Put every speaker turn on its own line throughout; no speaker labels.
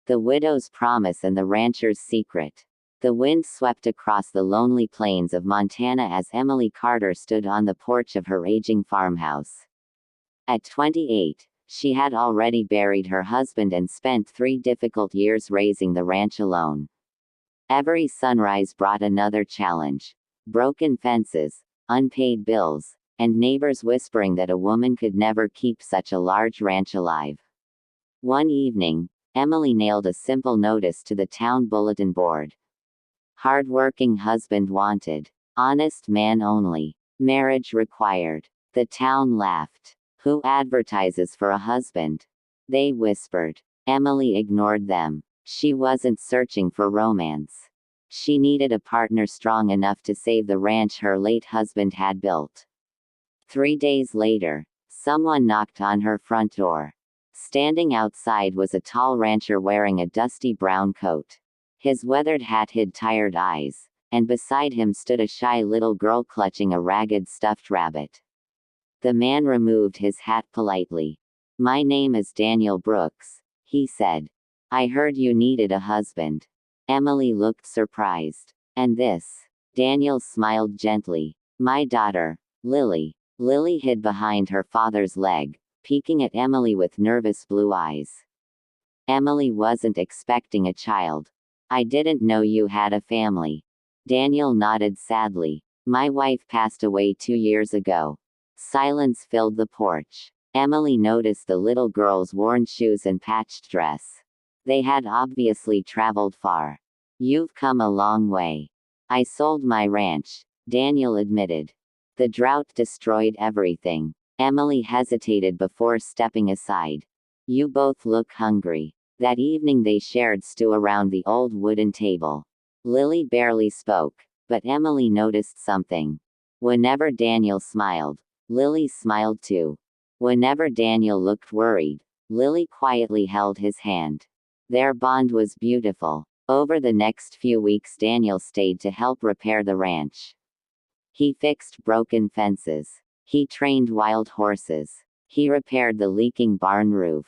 The widow's promise and the rancher's secret. The wind swept across the lonely plains of Montana as Emily Carter stood on the porch of her aging farmhouse. At 28, she had already buried her husband and spent 3 difficult years raising the ranch alone. Every sunrise brought another challenge: broken fences, unpaid bills, and neighbors whispering that a woman could never keep such a large ranch alive. One evening, Emily nailed a simple notice to the town bulletin board. Hard-working husband wanted. Honest man only. Marriage required. The town laughed. Who advertises for a husband? They whispered. Emily ignored them. She wasn't searching for romance. She needed a partner strong enough to save the ranch her late husband had built. 3 days later, someone knocked on her front door. Standing outside was a tall rancher wearing a dusty brown coat. His weathered hat hid tired eyes, and beside him stood a shy little girl clutching a ragged stuffed rabbit. The man removed his hat politely. "My name is Daniel Brooks," he said. "I heard you needed a husband." Emily looked surprised. "And this?" Daniel smiled gently. "My daughter, Lily." Lily hid behind her father's leg, peeking at Emily with nervous blue eyes. Emily wasn't expecting a child. "I didn't know you had a family." Daniel nodded sadly. "My wife passed away 2 years ago." Silence filled the porch. Emily noticed the little girl's worn shoes and patched dress. They had obviously traveled far. "You've come a long way." "I sold my ranch," Daniel admitted. "The drought destroyed everything." Emily hesitated before stepping aside. "You both look hungry." That evening they shared stew around the old wooden table. Lily barely spoke, but Emily noticed something. Whenever Daniel smiled, Lily smiled too. Whenever Daniel looked worried, Lily quietly held his hand. Their bond was beautiful. Over the next few weeks Daniel stayed to help repair the ranch. He fixed broken fences. He trained wild horses. He repaired the leaking barn roof.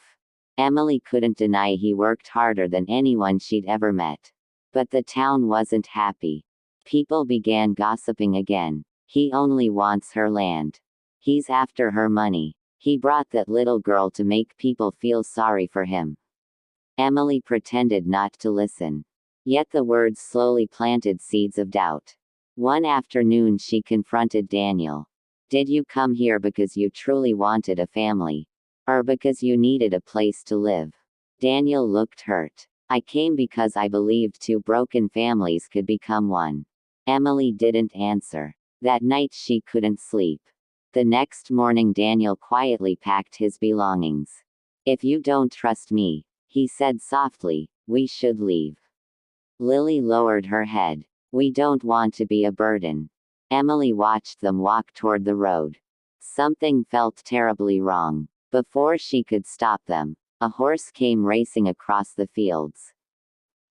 Emily couldn't deny he worked harder than anyone she'd ever met. But the town wasn't happy. People began gossiping again. "He only wants her land. He's after her money. He brought that little girl to make people feel sorry for him." Emily pretended not to listen. Yet the words slowly planted seeds of doubt. One afternoon she confronted Daniel. "Did you come here because you truly wanted a family? Or because you needed a place to live?" Daniel looked hurt. "I came because I believed 2 broken families could become one." Emily didn't answer. That night she couldn't sleep. The next morning Daniel quietly packed his belongings. "If you don't trust me," he said softly, "we should leave." Lily lowered her head. "We don't want to be a burden." Emily watched them walk toward the road. Something felt terribly wrong. Before she could stop them, a horse came racing across the fields.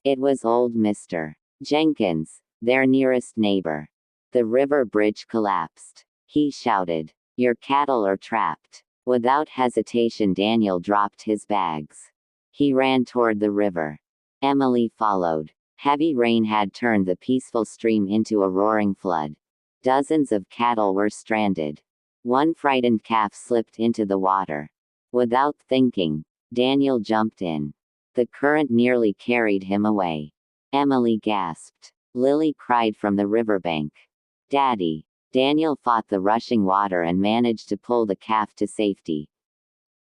It was old Mr. Jenkins, their nearest neighbor. The river bridge collapsed. He shouted, "Your cattle are trapped." Without hesitation Daniel dropped his bags. He ran toward the river. Emily followed. Heavy rain had turned the peaceful stream into a roaring flood. Dozens of cattle were stranded. One frightened calf slipped into the water. Without thinking, Daniel jumped in. The current nearly carried him away. Emily gasped. Lily cried from the riverbank, "Daddy!" Daniel fought the rushing water and managed to pull the calf to safety.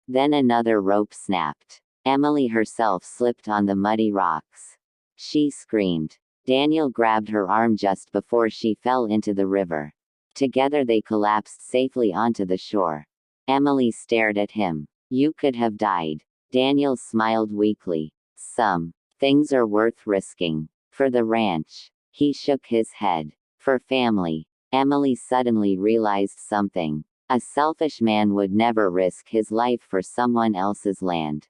Then another rope snapped. Emily herself slipped on the muddy rocks. She screamed. Daniel grabbed her arm just before she fell into the river. Together they collapsed safely onto the shore. Emily stared at him. "You could have died." Daniel smiled weakly. "Some things are worth risking. For the ranch." He shook his head. "For family." Emily suddenly realized something. A selfish man would never risk his life for someone else's land.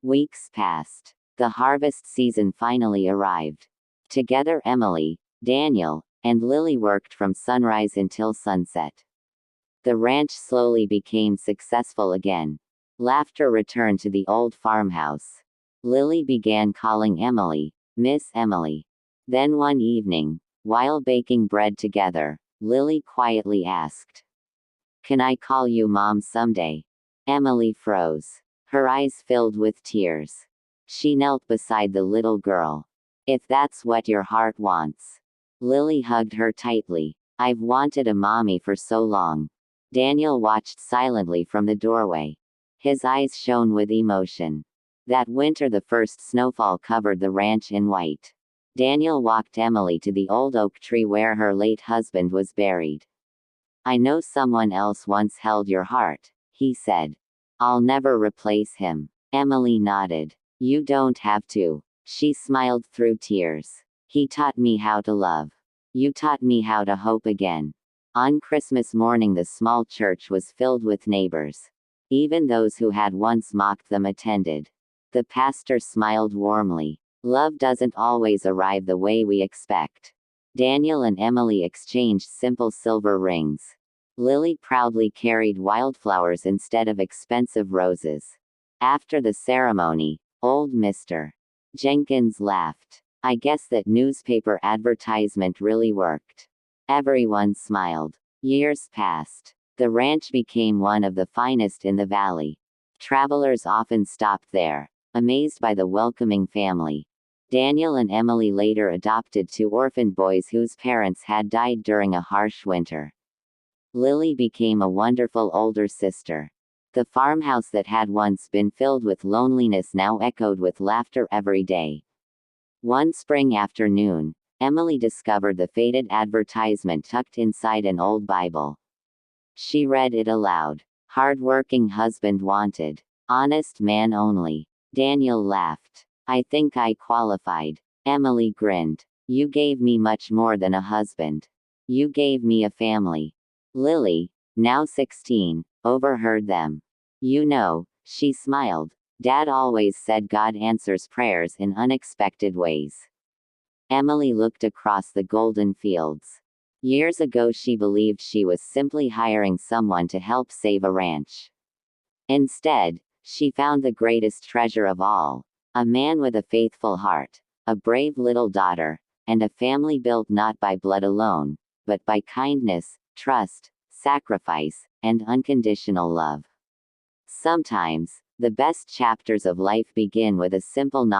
Weeks passed. The harvest season finally arrived. Together Emily, Daniel, and Lily worked from sunrise until sunset. The ranch slowly became successful again. Laughter returned to the old farmhouse. Lily began calling Emily, Miss Emily. Then one evening, while baking bread together, Lily quietly asked, "Can I call you Mom someday?" Emily froze. Her eyes filled with tears. She knelt beside the little girl. "If that's what your heart wants." Lily hugged her tightly. "I've wanted a mommy for so long." Daniel watched silently from the doorway. His eyes shone with emotion. That winter, the first snowfall covered the ranch in white. Daniel walked Emily to the old oak tree where her late husband was buried. "I know someone else once held your heart," he said. "I'll never replace him." Emily nodded. "You don't have to." She smiled through tears. "He taught me how to love. You taught me how to hope again." On Christmas morning, the small church was filled with neighbors. Even those who had once mocked them attended. The pastor smiled warmly. Love doesn't always arrive the way we expect. Daniel and Emily exchanged simple silver rings. Lily proudly carried wildflowers instead of expensive roses. After the ceremony, old Mr. Jenkins laughed. "I guess that newspaper advertisement really worked." Everyone smiled. Years passed. The ranch became one of the finest in the valley. Travelers often stopped there, amazed by the welcoming family. Daniel and Emily later adopted two orphaned boys whose parents had died during a harsh winter. Lily became a wonderful older sister. The farmhouse that had once been filled with loneliness now echoed with laughter every day. One spring afternoon, Emily discovered the faded advertisement tucked inside an old Bible. She read it aloud. "Hard-working husband wanted. Honest man only." Daniel laughed. "I think I qualified." Emily grinned. "You gave me much more than a husband. You gave me a family." Lily, now 16, overheard them. "You know," she smiled, "Dad always said God answers prayers in unexpected ways." Emily looked across the golden fields. Years ago, she believed she was simply hiring someone to help save a ranch. Instead, she found the greatest treasure of all: a man with a faithful heart, a brave little daughter, and a family built not by blood alone, but by kindness, trust, sacrifice, and unconditional love. Sometimes, the best chapters of life begin with a simple